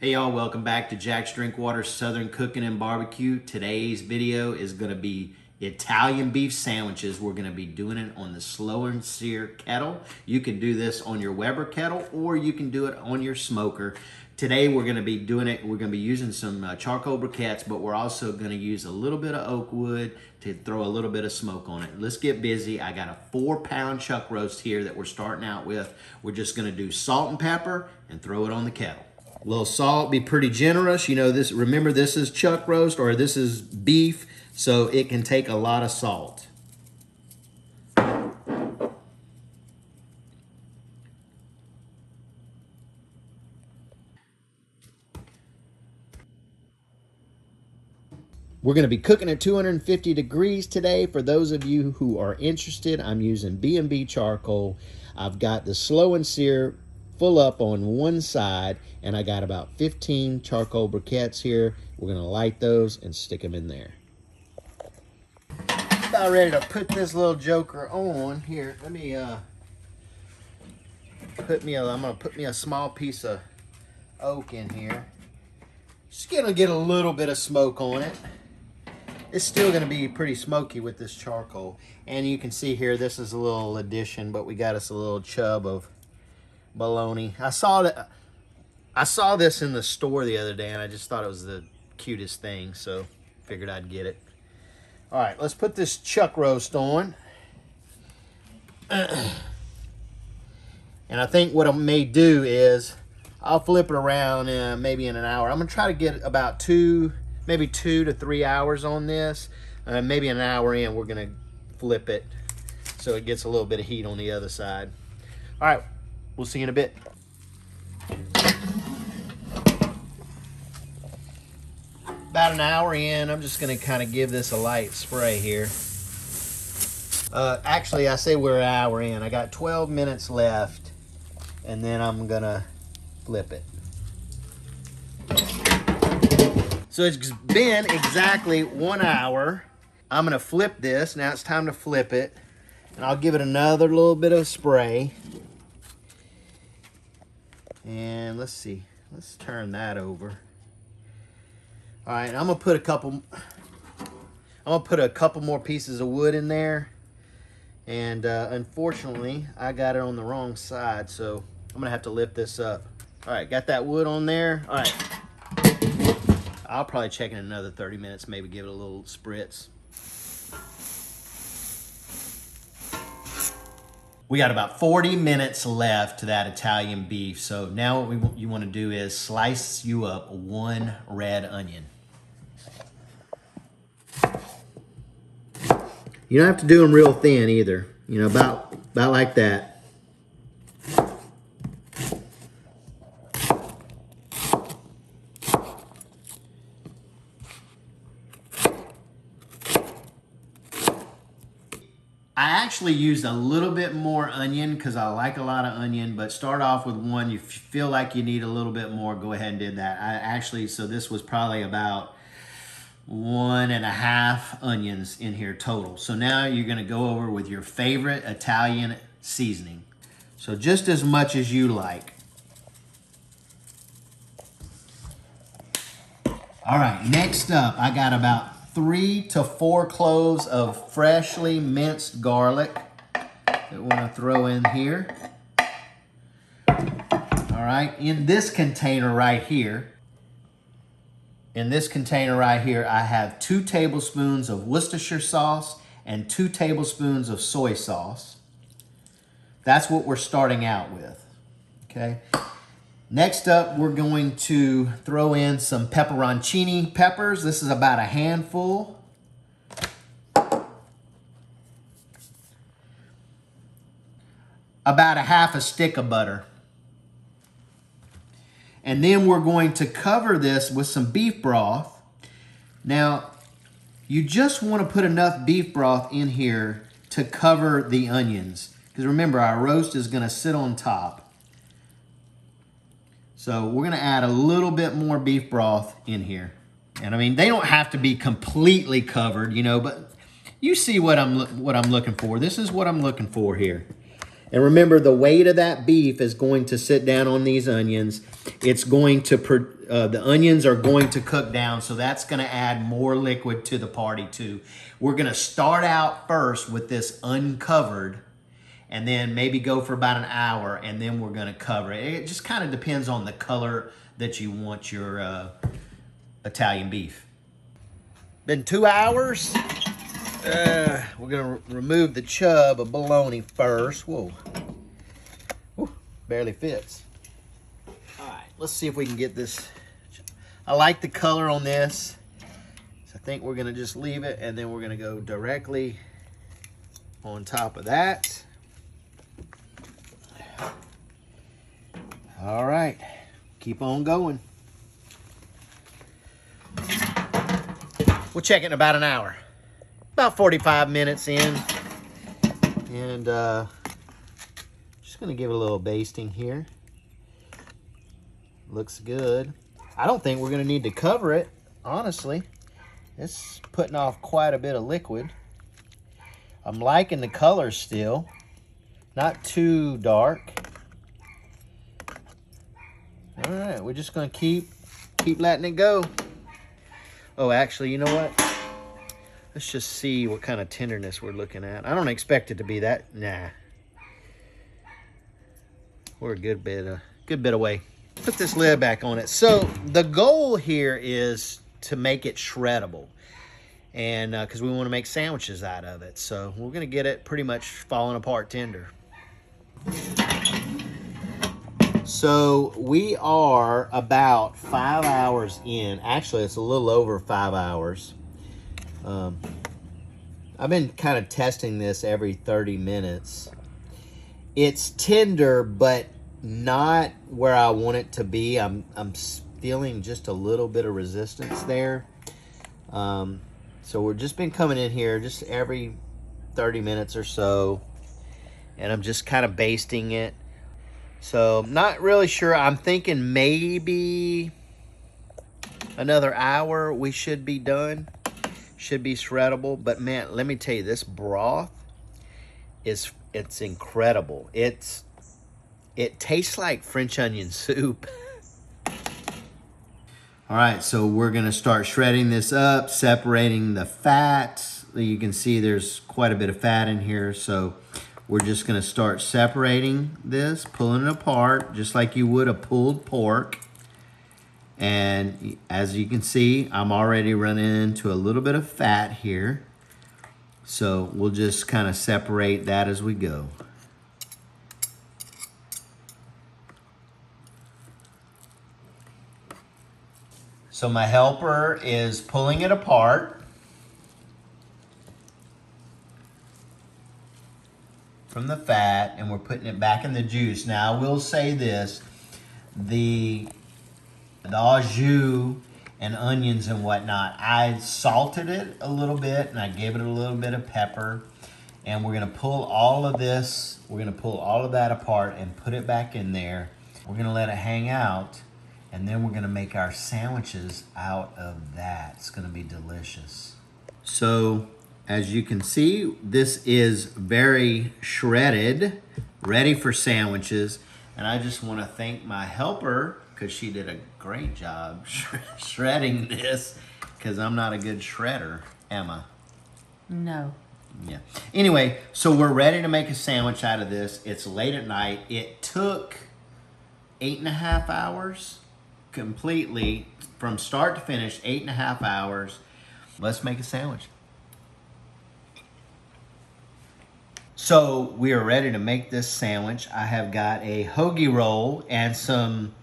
Hey y'all, welcome back to Jaxx Drinkwater Southern Cooking and Barbecue. Today's video is going to be Italian beef sandwiches. We're going to be doing it on the slow and sear kettle. You can do this on your Weber kettle or you can do it on your smoker. Today we're going to be doing it, we're going to be using some charcoal briquettes, but we're also going to use a little bit of oak wood to throw a little bit of smoke on it. Let's get busy. I got a 4-pound chuck roast here that we're starting out with. We're just going to do salt and pepper and throw it on the kettle. A little salt, be pretty generous. You know, this. Remember, this is chuck roast or this is beef, so it can take a lot of salt. We're going to be cooking at 250 degrees today. For those of you who are interested, I'm using B&B charcoal. I've got the slow and sear full up on one side, and I got about 15 charcoal briquettes here. We're gonna light those and stick them in there. About ready to put this little joker on here. Let me I'm gonna put me a small piece of oak in here. Just gonna get a little bit of smoke on it. It's still gonna be pretty smoky with this charcoal. And you can see here, this is a little addition, but we got us a little chub of bologna. I saw this in the store the other day and I just thought it was the cutest thing, so figured I'd get it. All right, let's put this chuck roast on. And I think what I may do is I'll flip it around maybe in an hour. I'm gonna try to get about maybe 2 to 3 hours on this. Maybe an hour in, we're gonna flip it so it gets a little bit of heat on the other side. All right. We'll see you in a bit. About an hour in, I'm just gonna kind of give this a light spray here. Actually, I say we're an hour in. I got 12 minutes left, and then I'm gonna flip it. So it's been exactly 1 hour. I'm gonna flip this. Now it's time to flip it, and I'll give it another little bit of spray. And let's see, let's turn that over. All right, I'm gonna put a couple more pieces of wood in there. And unfortunately, I got it on the wrong side, so I'm gonna have to lift this up. All right, got that wood on there. All right, I'll probably check in another 30 minutes, maybe give it a little spritz. We got about 40 minutes left to that Italian beef. So now what you want to do is slice you up 1 red onion. You don't have to do them real thin either. You know, about like that. I actually used a little bit more onion because I like a lot of onion, but start off with 1. You feel like you need a little bit more, go ahead and do that. So this was probably about 1.5 onions in here total. So now you're gonna go over with your favorite Italian seasoning. So just as much as you like. All right, next up, I got about 3 to 4 cloves of freshly minced garlic that we're gonna throw in here. All right, in this container right here, I have 2 tablespoons of Worcestershire sauce and 2 tablespoons of soy sauce. That's what we're starting out with, okay? Next up, we're going to throw in some pepperoncini peppers. This is about a handful. About a half a stick of butter. And then we're going to cover this with some beef broth. Now, you just want to put enough beef broth in here to cover the onions. Because remember, our roast is going to sit on top. So we're gonna add a little bit more beef broth in here. And I mean, they don't have to be completely covered, you know, but you see what I'm looking for. This is what I'm looking for here. And remember, the weight of that beef is going to sit down on these onions. It's going to, the onions are going to cook down, so that's going to add more liquid to the party too. We're going to start out first with this uncovered, and then maybe go for about an hour, and then we're going to cover it. It just kind of depends on the color that you want your Italian beef. Been 2 hours. We're going to remove the chub of bologna first. Whoa. Whew, barely fits. All right, let's see if we can get this. I like the color on this. So I think we're going to just leave it, and then we're going to go directly on top of that. All right, keep on going. We'll check it in about an hour. About 45 minutes in. And just gonna give it a little basting here. Looks good. I don't think we're gonna need to cover it, honestly. It's putting off quite a bit of liquid. I'm liking the color still. Not too dark. All right, we're just gonna keep letting it go. Oh, actually, you know what? Let's just see what kind of tenderness we're looking at. I don't expect it to be that. Nah. We're a good bit away. Put this lid back on it. So the goal here is to make it shreddable, and because we want to make sandwiches out of it. So we're gonna get it pretty much falling apart tender. So we are about 5 hours in. Actually, it's a little over 5 hours. I've been kind of testing this every 30 minutes. It's tender, but not where I want it to be. I'm feeling just a little bit of resistance there. So we've just been coming in here just every 30 minutes or so, and I'm just kind of basting it. So I'm not really sure. I'm thinking maybe another hour we should be done. Should be shreddable. But man, let me tell you, this broth it's incredible. It tastes like French onion soup. All right, so we're gonna start shredding this up, separating the fat. You can see there's quite a bit of fat in here, so we're just gonna start separating this, pulling it apart, just like you would a pulled pork. And as you can see, I'm already running into a little bit of fat here. So we'll just kind of separate that as we go. So my helper is pulling it apart from the fat, and we're putting it back in the juice. Now I will say this, the au jus and onions and whatnot, I salted it a little bit and I gave it a little bit of pepper, and we're gonna pull all of this, we're gonna pull all of that apart and put it back in there. We're gonna let it hang out, and then we're gonna make our sandwiches out of that. It's gonna be delicious. So as you can see, this is very shredded, ready for sandwiches. And I just want to thank my helper, because she did a great job shredding this, because I'm not a good shredder, am I? No. Yeah. Anyway, so we're ready to make a sandwich out of this. It's late at night. It took 8.5 hours completely, from start to finish, 8.5 hours. Let's make a sandwich. So we are ready to make this sandwich. I have got a hoagie roll and some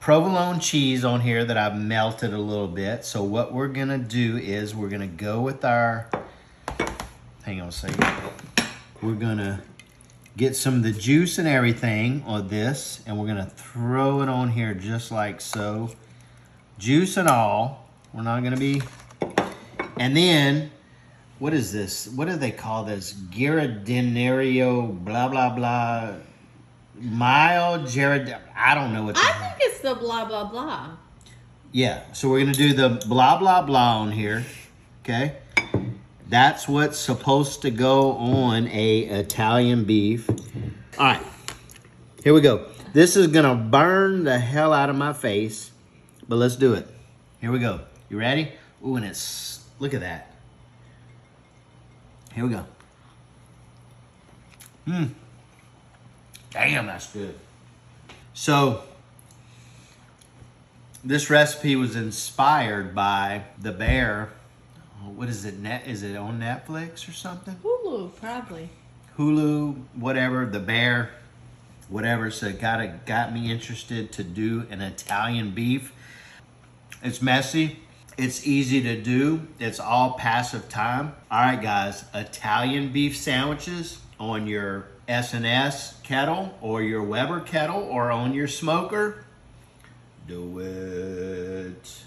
provolone cheese on here that I've melted a little bit. So what we're gonna do is we're gonna go with our, hang on a second. We're gonna get some of the juice and everything on this, and we're gonna throw it on here just like so. Juice and all. We're not gonna be, and then, what is this? What do they call this? Giardiniera, blah, blah, blah. I don't know what I think it's the blah, blah, blah. Yeah, so we're gonna do the blah, blah, blah on here, okay? That's what's supposed to go on a Italian beef. All right, here we go. This is gonna burn the hell out of my face, but let's do it. Here we go. You ready? Ooh, and it's, look at that. Here we go. Damn, that's good. So, this recipe was inspired by the bear. What is it? Is it on Netflix or something? Hulu, probably. Hulu, whatever. The bear, whatever. So it got me interested to do an Italian beef. It's messy. It's easy to do. It's all passive time. All right, guys. Italian beef sandwiches on your S&S kettle or your Weber kettle or on your smoker. Do it.